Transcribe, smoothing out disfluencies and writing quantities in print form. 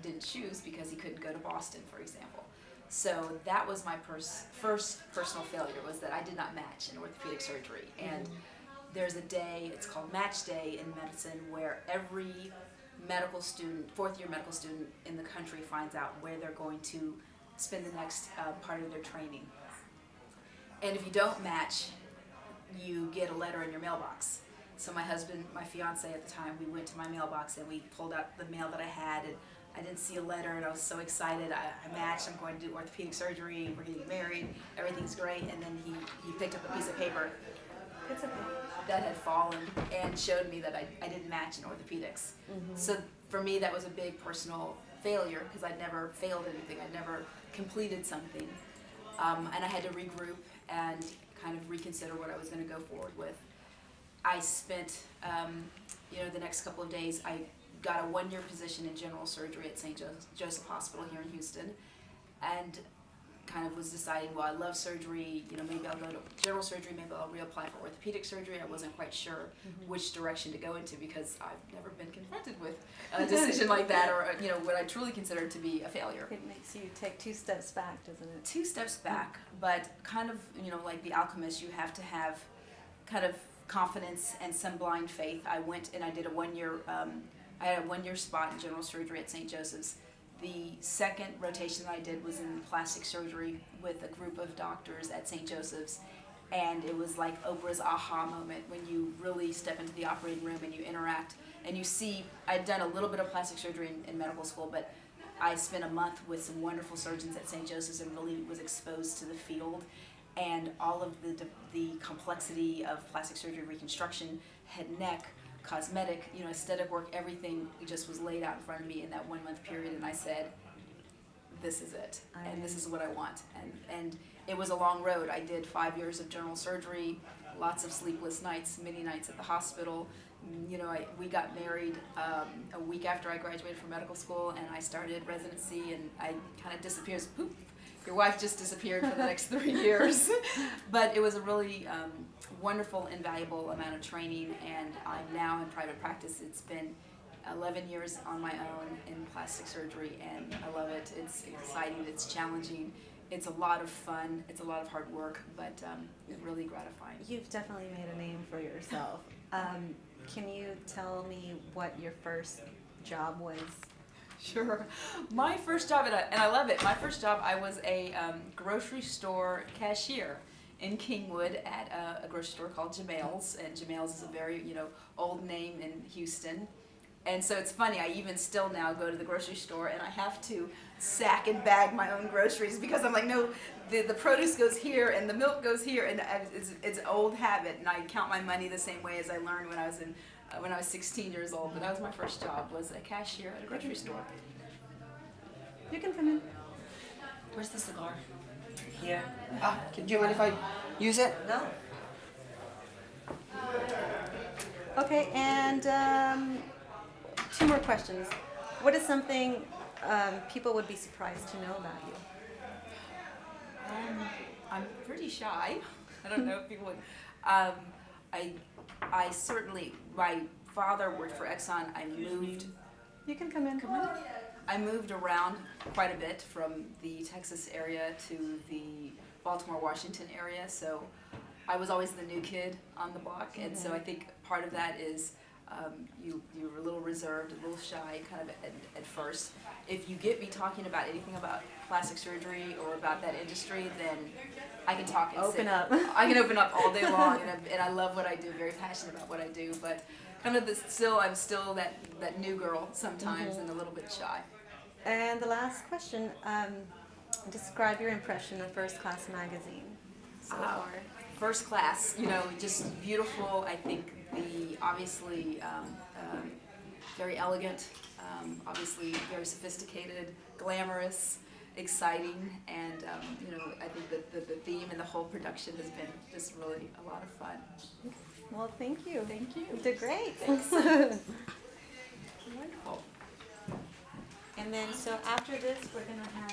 didn't choose because he couldn't go to Boston, for example. So that was my first personal failure, was that I did not match in orthopedic surgery. And there's a day, it's called Match Day in medicine, where every medical student, fourth-year medical student in the country finds out where they're going to spend the next part of their training. And if you don't match, you get a letter in your mailbox. So my husband, my fiance at the time, we went to my mailbox and we pulled out the mail that I had, and I didn't see a letter, and I was so excited. I matched, I'm going to do orthopedic surgery, we're getting married, everything's great. And then he picked up a piece of paper that had fallen and showed me that I didn't match in orthopedics. So for me, that was a big personal failure, because I'd never failed anything, I'd never completed something. And I had to regroup and kind of reconsider what I was going to go forward with. I spent, the next couple of days, I got a one-year position in general surgery at St. Joseph Hospital here in Houston, and kind of was deciding, well, I love surgery, maybe I'll go to general surgery, maybe I'll reapply for orthopedic surgery. I wasn't quite sure which direction to go into, because I've never been confronted with a decision like that, or what I truly consider to be a failure. It makes you take 2 steps back, doesn't it? 2 steps back, but kind of, like the alchemist, you have to have kind of confidence and some blind faith. I went and I did I had a one-year spot in general surgery at St. Joseph's. The second rotation that I did was in plastic surgery with a group of doctors at St. Joseph's, and it was like Oprah's aha moment when you really step into the operating room and you interact and you see. I'd done a little bit of plastic surgery in medical school, but I spent a month with some wonderful surgeons at St. Joseph's and really was exposed to the field and all of the complexity of plastic surgery, reconstruction, head, neck, cosmetic, aesthetic work. Everything just was laid out in front of me in that 1 month period, and I said, this is it, and this is what I want. And it was a long road. I did 5 years of general surgery, lots of sleepless nights, many nights at the hospital. We got married a week after I graduated from medical school, and I started residency, and I kind of disappeared. Poof, your wife just disappeared for the next 3 years. But it was a really wonderful, invaluable amount of training, and I'm now in private practice. It's been 11 years on my own in plastic surgery, and I love it. It's exciting, it's challenging, it's a lot of fun, it's a lot of hard work, but it's really gratifying. You've definitely made a name for yourself. Can you tell me what your first job was? Sure. My first job, and I love it, my first job, I was a grocery store cashier in Kingwood at a grocery store called Jamel's, and Jamel's is a very, old name in Houston. And so it's funny, I even still now go to the grocery store and I have to sack and bag my own groceries, because I'm like, no, the produce goes here and the milk goes here, and it's an old habit, and I count my money the same way as I learned when I was 16 years old. But that was my first job, was a cashier at a grocery store. You can come in. Where's the cigar? Here. Do you mind if I use it? No. Okay, and 2 more questions. What is something people would be surprised to know about you? I'm pretty shy. I don't know if people would. I certainly, my father worked for Exxon. I moved. You can come in. I moved around quite a bit from the Texas area to the Baltimore, Washington area, so I was always the new kid on the block, and so I think part of that is you were a little reserved, a little shy kind of at first. If you get me talking about anything about plastic surgery or about that industry, then I can talk and Open up. I can open up all day long, and I love what I do, very passionate about what I do, but kind of I'm still that new girl sometimes, and a little bit shy. And the last question, describe your impression of First Class magazine so far. First Class, just beautiful. I think obviously very elegant, obviously very sophisticated, glamorous, exciting, and I think that the theme and the whole production has been just really a lot of fun. Well, thank you. Thank you. You did great. Thanks. Wonderful. And then, so after this, we're going to have